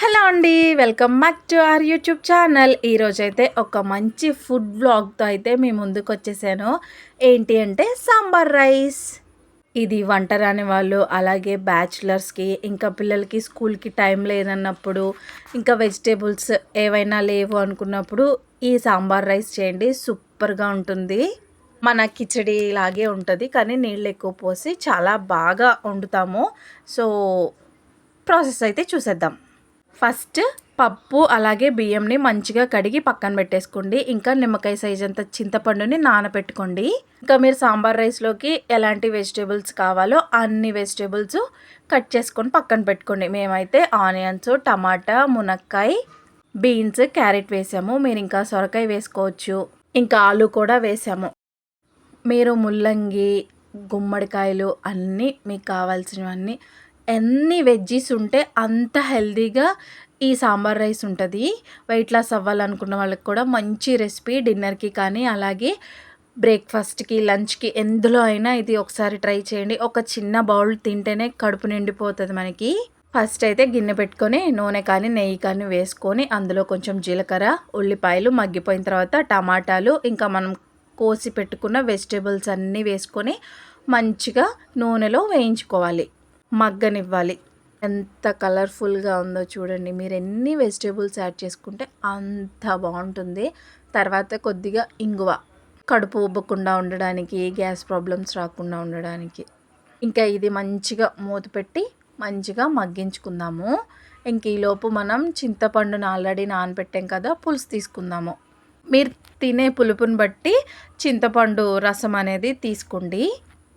Hello అండి, welcome back to our YouTube channel. ఈరోజైతే ఒక మంచి ఫుడ్ వ్లాగ్తో అయితే మీ ముందుకు వచ్చేసాను. ఏంటి అంటే సాంబార్ రైస్. ఇది వంట రాని వాళ్ళు, అలాగే బ్యాచిలర్స్కి, ఇంకా పిల్లలకి స్కూల్కి టైం లేదన్నప్పుడు, ఇంకా వెజిటేబుల్స్ ఏవైనా లేవు అనుకున్నప్పుడు ఈ సాంబార్ రైస్ చేయండి, సూపర్గా ఉంటుంది. మన కిచడి లాగే ఉంటుంది, కానీ నీళ్ళు ఎక్కువ పోసి చాలా బాగా వండుతాము. సో ప్రాసెస్ అయితే చూసేద్దాం. ఫస్ట్ పప్పు అలాగే బియ్యంని మంచిగా కడిగి పక్కన పెట్టేసుకోండి. ఇంకా నిమ్మకాయ సైజ్ అంత చింతపండుని నానబెట్టుకోండి. ఇంకా మీరు సాంబార్ రైస్లోకి ఎలాంటి వెజిటేబుల్స్ కావాలో అన్ని వెజిటేబుల్స్ కట్ చేసుకొని పక్కన పెట్టుకోండి. మేమైతే ఆనియన్స్, టమాటా, మునక్కాయ, బీన్స్, క్యారెట్ వేసాము. మీరు ఇంకా సొరకాయ వేసుకోవచ్చు, ఇంకా ఆలు కూడా వేసాము. మీరు ముల్లంగి, గుమ్మడికాయలు అన్నీ మీకు కావాల్సినవన్నీ, ఎన్ని వెజ్జీస్ ఉంటే అంత హెల్తీగా ఈ సాంబార్ రైస్ ఉంటుంది. వెయిట్ లాస్ అవ్వాలనుకున్న వాళ్ళకి కూడా మంచి రెసిపీ. డిన్నర్కి కానీ అలాగే బ్రేక్ఫాస్ట్కి, లంచ్కి, ఎందులో అయినా ఇది ఒకసారి ట్రై చేయండి. ఒక చిన్న బౌల్ తింటేనే కడుపు నిండిపోతుంది మనకి. ఫస్ట్ అయితే గిన్నె పెట్టుకొని నూనె కానీ నెయ్యి కానీ వేసుకొని అందులో కొంచెం జీలకర్ర, ఉల్లిపాయలు మగ్గిపోయిన తర్వాత టమాటాలు, ఇంకా మనం కోసి పెట్టుకున్న వెజిటేబుల్స్ అన్నీ వేసుకొని మంచిగా నూనెలో వేయించుకోవాలి, మగ్గనివ్వాలి. ఎంత కలర్ఫుల్గా ఉందో చూడండి. మీరు ఎన్ని వెజిటేబుల్స్ యాడ్ చేసుకుంటే అంత బాగుంటుంది. తర్వాత కొద్దిగా ఇంగువ, కడుపు ఉబ్బకుండా ఉండడానికి, గ్యాస్ ప్రాబ్లమ్స్ రాకుండా ఉండడానికి. ఇంకా ఇది మంచిగా మూత పెట్టి మంచిగా మగ్గించుకుందాము. ఇంక ఈలోపు మనం చింతపండును ఆల్రెడీ నానబెట్టాం కదా, పులుసు తీసుకుందాము. మీరు తినే పులుపుని బట్టి చింతపండు రసం అనేది తీసుకోండి.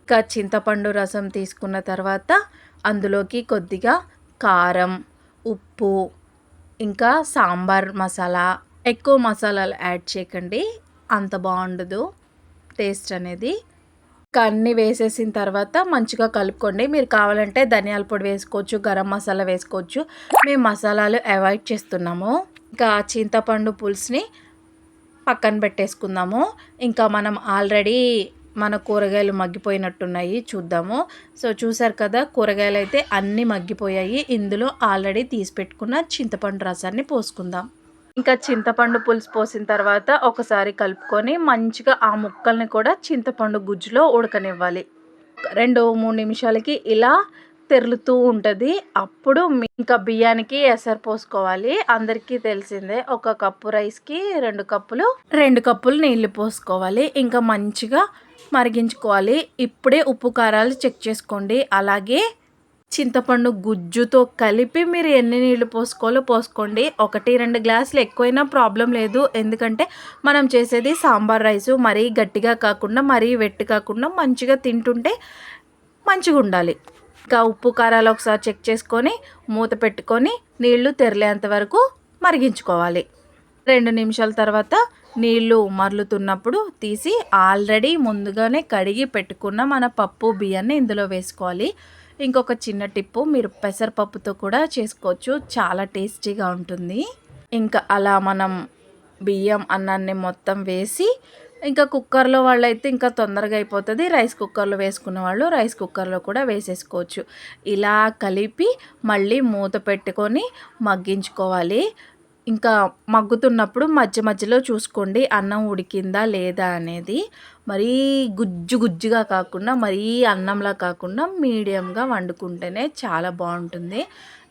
ఇంకా చింతపండు రసం తీసుకున్న తర్వాత అందులోకి కొద్దిగా కారం, ఉప్పు, ఇంకా సాంబార్ మసాలా. ఎక్కువ మసాలాలు యాడ్ చేయకండి, అంత బాగుండదు టేస్ట్ అనేది. ఇంకా అన్నీ వేసేసిన తర్వాత మంచిగా కలుపుకోండి. మీరు కావాలంటే ధనియాల పొడి వేసుకోవచ్చు, గరం మసాలా వేసుకోవచ్చు. మేము మసాలాలు అవాయిడ్ చేస్తున్నాము. ఇంకా చింతపండు పులుసుని పక్కన పెట్టేసుకుందాము. ఇంకా మనం ఆల్రెడీ మన కూరగాయలు మగ్గిపోయినట్టున్నాయి, చూద్దాము. సో చూసారు కదా, కూరగాయలు అయితే అన్నీ మగ్గిపోయాయి. ఇందులో ఆల్రెడీ తీసి పెట్టుకున్న చింతపండు రసాన్ని పోసుకుందాం. ఇంకా చింతపండు పులుసు పోసిన తర్వాత ఒకసారి కలుపుకొని మంచిగా ఆ ముక్కల్ని కూడా చింతపండు గుజ్జులో ఉడకనివ్వాలి. 2-3 నిమిషాలకి ఇలా తెరులుతూ ఉంటుంది. అప్పుడు ఇంకా బియ్యానికి ఎసరు పోసుకోవాలి. అందరికీ తెలిసిందే, 1 కప్పు రైస్కి 2 కప్పులు నీళ్ళు పోసుకోవాలి. ఇంకా మంచిగా మరిగించుకోవాలి. ఇప్పుడే ఉప్పు కారాలు చెక్ చేసుకోండి. అలాగే చింతపండు గుజ్జుతో కలిపి మీరు ఎన్ని నీళ్ళు పోసుకోవాలో పోసుకోండి. 1-2 గ్లాసులు ఎక్కువైనా ప్రాబ్లం లేదు, ఎందుకంటే మనం చేసేది సాంబార్ రైసు. మరీ గట్టిగా కాకుండా మరీ వెట్టి కాకుండా మంచిగా తింటుంటే మంచిగా ఉండాలి. ఇంకా ఉప్పు కారాలు ఒకసారి చెక్ చేసుకొని మూత పెట్టుకొని నీళ్లు తెరలేంత వరకు మరిగించుకోవాలి. 2 నిమిషాల తర్వాత నీళ్లు మరలుతున్నప్పుడు తీసి ఆల్రెడీ ముందుగానే కడిగి పెట్టుకున్న మన పప్పు బియ్యాన్ని ఇందులో వేసుకోవాలి. ఇంకొక చిన్న టిప్పు, మీరు పెసరపప్పుతో కూడా చేసుకోవచ్చు, చాలా టేస్టీగా ఉంటుంది. ఇంకా అలా మనం బియ్యం అన్నాన్ని మొత్తం వేసి, ఇంకా కుక్కర్లో వాళ్ళైతే ఇంకా తొందరగా అయిపోతుంది. రైస్ కుక్కర్లో వేసుకున్న వాళ్ళు రైస్ కుక్కర్లో కూడా వేసేసుకోవచ్చు. ఇలా కలిపి మళ్ళీ మూత పెట్టుకొని మగ్గించుకోవాలి. ఇంకా మగ్గుతున్నప్పుడు మధ్య మధ్యలో చూసుకోండి అన్నం ఉడికిందా లేదా అనేది. మరీ గుజ్జుగా కాకుండా, మరీ అన్నంలా కాకుండా మీడియంగా వండుకుంటేనే చాలా బాగుంటుంది.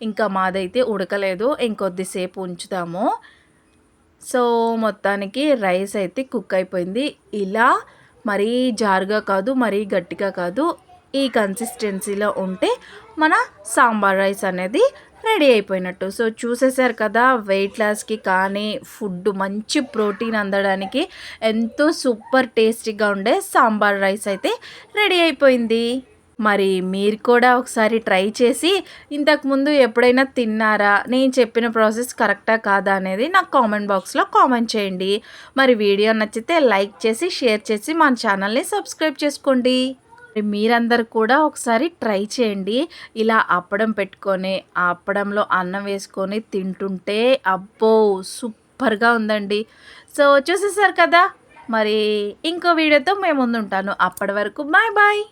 ఇంకా మాదైతే ఉడకలేదు, ఇంకొద్దిసేపు ఉంచుతాము. సో మొత్తానికి రైస్ అయితే కుక్ అయిపోయింది. ఇలా మరీ జారుగా కాదు, మరీ గట్టిగా కాదు, ఈ కన్సిస్టెన్సీలో ఉంటే మన సాంబార్ రైస్ అనేది రెడీ అయిపోయినట్టు. సో చూసేసారు కదా, వెయిట్ లాస్కి కానీ ఫుడ్ మంచి ప్రోటీన్ అందడానికి ఎంతో సూపర్ టేస్టీగా ఉండే సాంబార్ రైస్ అయితే రెడీ అయిపోయింది. మరి మీరు కూడా ఒకసారి ట్రై చేసి ఇంతకుముందు ఎప్పుడైనా తిన్నారా, నేను చెప్పిన ప్రాసెస్ కరెక్టా కాదా అనేది నాకు కామెంట్ బాక్స్లో కామెంట్ చేయండి. మరి వీడియో నచ్చితే లైక్ చేసి షేర్ చేసి మన ఛానల్ని సబ్స్క్రైబ్ చేసుకోండి. మీరందరూ కూడా ఒకసారి ట్రై చేయండి. ఇలా అప్పడం పెట్టుకొని ఆ అప్పడంలో అన్నం వేసుకొని తింటుంటే అబ్బో సూపర్గా ఉందండి. సో చూసేసారు కదా, మరి ఇంకో వీడియోతో మేము ముందు ఉంటాను. అప్పటి వరకు బాయ్ బాయ్.